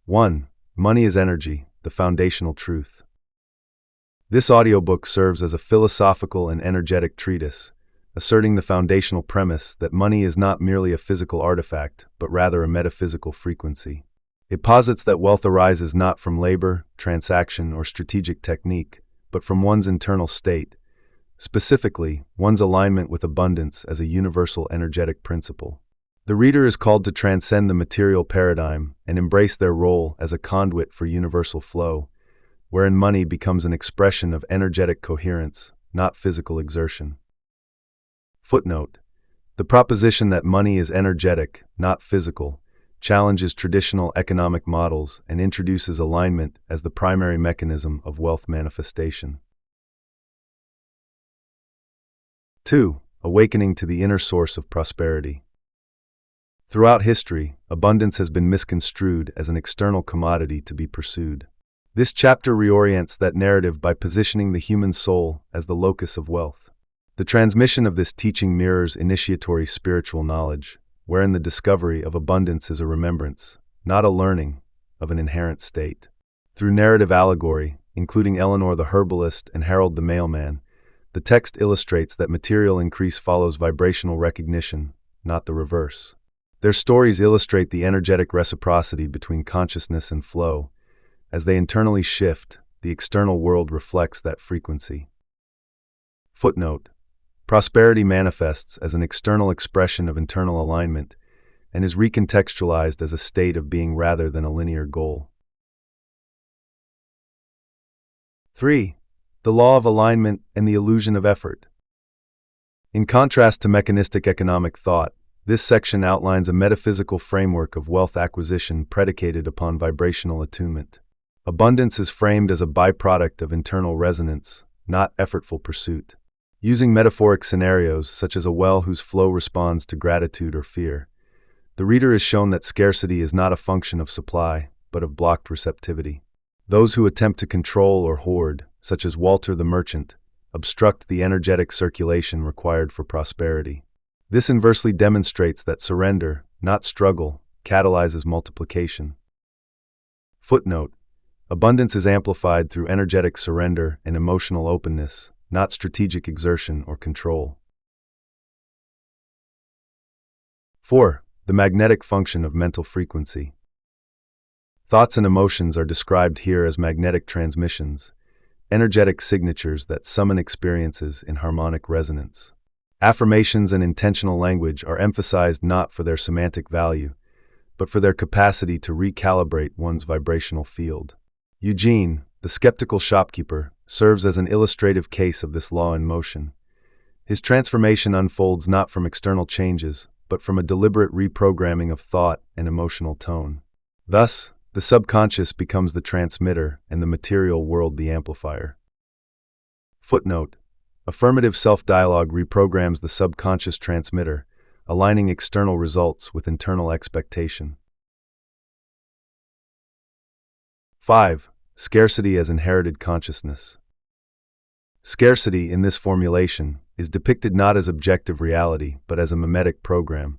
1. Money is energy, the foundational truth. This audiobook serves as a philosophical and energetic treatise, asserting the foundational premise that money is not merely a physical artifact, but rather a metaphysical frequency. It posits that wealth arises not from labor, transaction, or strategic technique, but from one's internal state, specifically, one's alignment with abundance as a universal energetic principle. The reader is called to transcend the material paradigm and embrace their role as a conduit for universal flow, wherein money becomes an expression of energetic coherence, not physical exertion. Footnote: the proposition that money is energetic, not physical, challenges traditional economic models and introduces alignment as the primary mechanism of wealth manifestation. 2. Awakening to the inner source of prosperity. Throughout history, abundance has been misconstrued as an external commodity to be pursued. This chapter reorients that narrative by positioning the human soul as the locus of wealth. The transmission of this teaching mirrors initiatory spiritual knowledge, wherein the discovery of abundance is a remembrance, not a learning, of an inherent state. Through narrative allegory, including Eleanor the herbalist and Harold the mailman, the text illustrates that material increase follows vibrational recognition, not the reverse. Their stories illustrate the energetic reciprocity between consciousness and flow. As they internally shift, the external world reflects that frequency. Footnote: prosperity manifests as an external expression of internal alignment and is recontextualized as a state of being rather than a linear goal. 3. The law of alignment and the illusion of effort. In contrast to mechanistic economic thought, this section outlines a metaphysical framework of wealth acquisition predicated upon vibrational attunement. Abundance is framed as a byproduct of internal resonance, not effortful pursuit. Using metaphoric scenarios, such as a well whose flow responds to gratitude or fear, the reader is shown that scarcity is not a function of supply, but of blocked receptivity. Those who attempt to control or hoard, such as Walter the merchant, obstruct the energetic circulation required for prosperity. This inversely demonstrates that surrender, not struggle, catalyzes multiplication. Footnote: abundance is amplified through energetic surrender and emotional openness, not strategic exertion or control. 4. The magnetic function of mental frequency. Thoughts and emotions are described here as magnetic transmissions, energetic signatures that summon experiences in harmonic resonance. Affirmations and intentional language are emphasized not for their semantic value, but for their capacity to recalibrate one's vibrational field. Eugene, the skeptical shopkeeper, serves as an illustrative case of this law in motion. His transformation unfolds not from external changes, but from a deliberate reprogramming of thought and emotional tone. Thus, the subconscious becomes the transmitter and the material world the amplifier. Footnote: affirmative self-dialogue reprograms the subconscious transmitter, aligning external results with internal expectation. 5. Scarcity as inherited consciousness. Scarcity, in this formulation, is depicted not as objective reality, but as a mimetic program,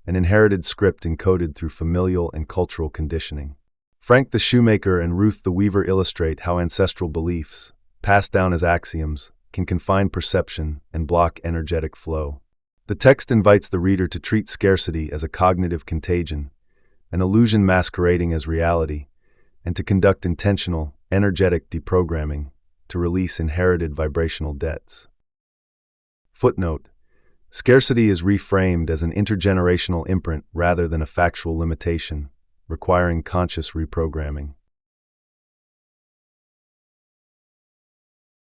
an inherited script encoded through familial and cultural conditioning. Frank the shoemaker and Ruth the weaver illustrate how ancestral beliefs, passed down as axioms, can confine perception and block energetic flow. The text invites the reader to treat scarcity as a cognitive contagion, an illusion masquerading as reality, and to conduct intentional, energetic deprogramming to release inherited vibrational debts. Footnote: scarcity is reframed as an intergenerational imprint rather than a factual limitation, requiring conscious reprogramming.